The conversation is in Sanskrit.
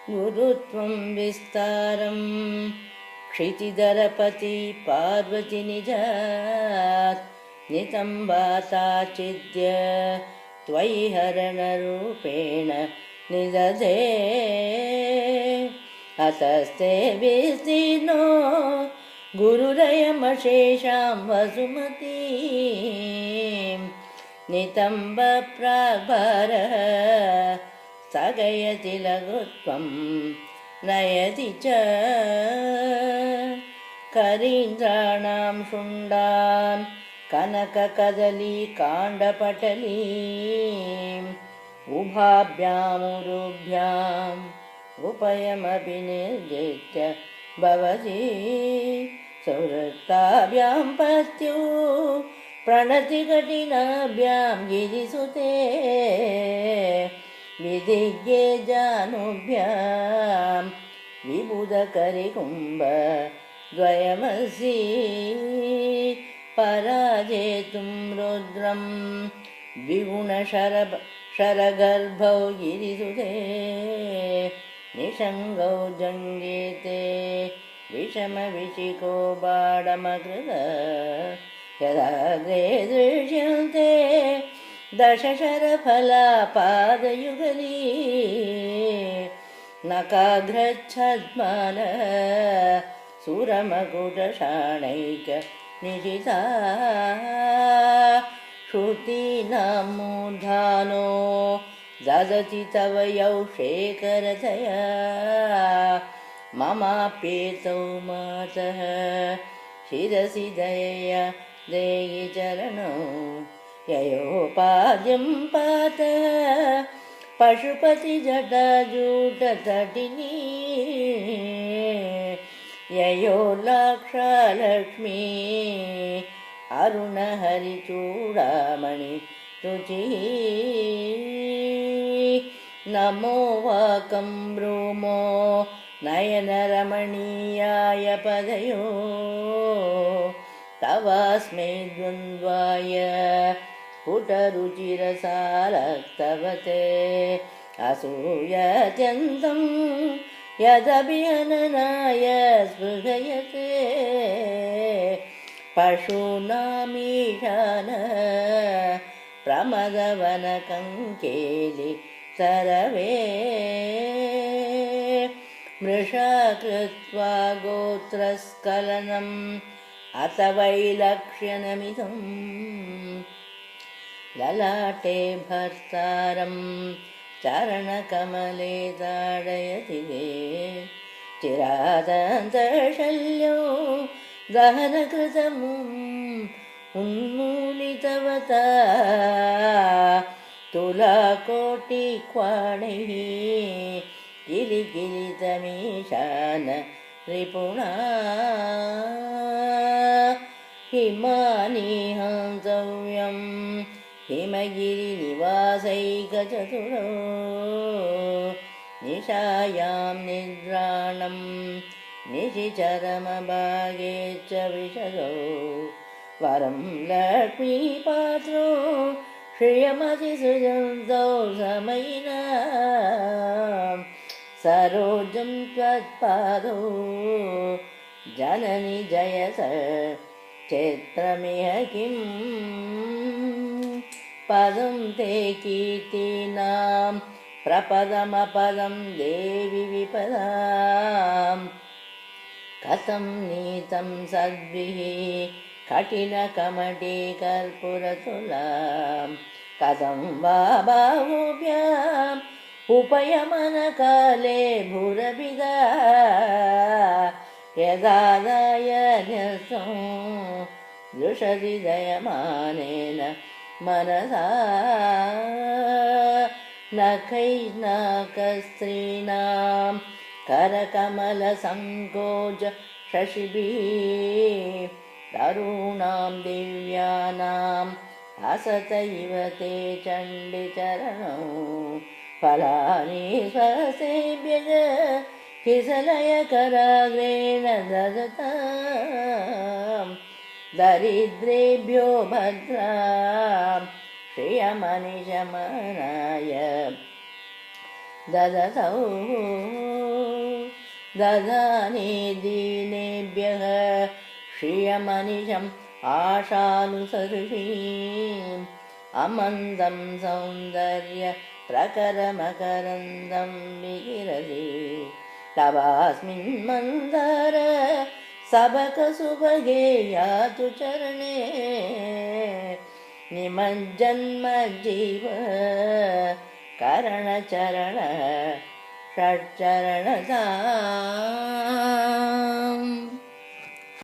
गुरुत्वं विस्तारं क्षितिधरपति पार्वती निजात् नितम्बाताचिद्य त्वयि हरणरूपेण निदधे अतस्ते विस्तीर्णो गुरुरयमशेषां वसुमतीं नितम्बप्राग्भारः स्थगयति लघुत्वं नयति च करीन्द्राणां शुण्डान् कनककदलीकाण्डपटलीम् उभाभ्यामुरुभ्याम् उपयमपि निर्जित्य भवति सुवृत्ताभ्यां पत्युः प्रणतिकठिनाभ्यां गिरिसुते विदिग्ये जानुभ्यां विबुधकरिकुम्भ द्वयमसि पराजेतुं रुद्रं द्विगुणशरगर्भौ गिरिसुते निषङ्गौ जङ्गेते विषमविशिको बाडमकृत यदाग्रे दृश्यन्ते दशशरफलापादयुगली नकाग्रच्छद्मानः सुरमकुटशाणैकनिशिता श्रुतीनां मूर्धानो ददति तव यौ शेखरतया ममाप्येतौ मातः शिरसि दयया देहि चरणौ ययोपाद्यं पातः पशुपतिजटाजूटतटिनी ययो लाक्षालक्ष्मी अरुणहरिचूडामणि रुचिः नमो वाकं ब्रूमो नयनरमणीयाय पदयो तवास्मै द्वन्द्वाय स्फुटरुचिरसालक्तवते असूयत्यन्तं यदभिहननाय स्पृहयते पशूनामीशानः प्रमदवनकङ्केलि सरवे मृषा कृत्वा गोत्रस्खलनम् अथ वैलक्ष्यनमिदं ललाटे भर्तारं चरणकमले ताडयति चिरादन्तशल्यो दहनकृतमुम् उन्मूलितवता तुलाकोटिक्वाणैः किलिकिलितमीशान रिपुणा हिमानि हन्तव्यं हिमगिरिनिवासैकचतुरो निशायां निद्राणं निशिचरमभागे च विशदो वरं लक्ष्मीपात्रो श्रियमतिसृजन्तौ समयिनां सरोजं त्वत्पादौ जननि जयस चैत्रमिह किं पदं ते कीर्तीनां प्रपदमपदं देवि विपदां कथं नीतं सद्भिः कठिनकमटे कर्पूरतुलां कथं वा बाहुभ्याम् उपयमनकाले भूरभिदा यदादाय न्यस्तं दृशति दयमानेन मनसा नखैर्नाकस्त्रीणां करकमलसङ्कोच शशिभिः तरूणां दिव्यानाम् असत इव ते चण्डिचरणौ फलानि स्वसेभ्यज किसलयकराग्रेण ददतां दरिद्रेभ्यो भद्रां श्रिय श्रियमनिशमनाय ददतौ ददाने दीनेभ्यः श्रियमनिशम् आशानुसर्षीम् अमन्दं सौन्दर्य प्रकरमकरन्दं विगिरति तवास्मिन् मन्दार सबकसुभगे यातु चरणे निमज्जन्मज्जीव करणचरण षट्चरणसाम्।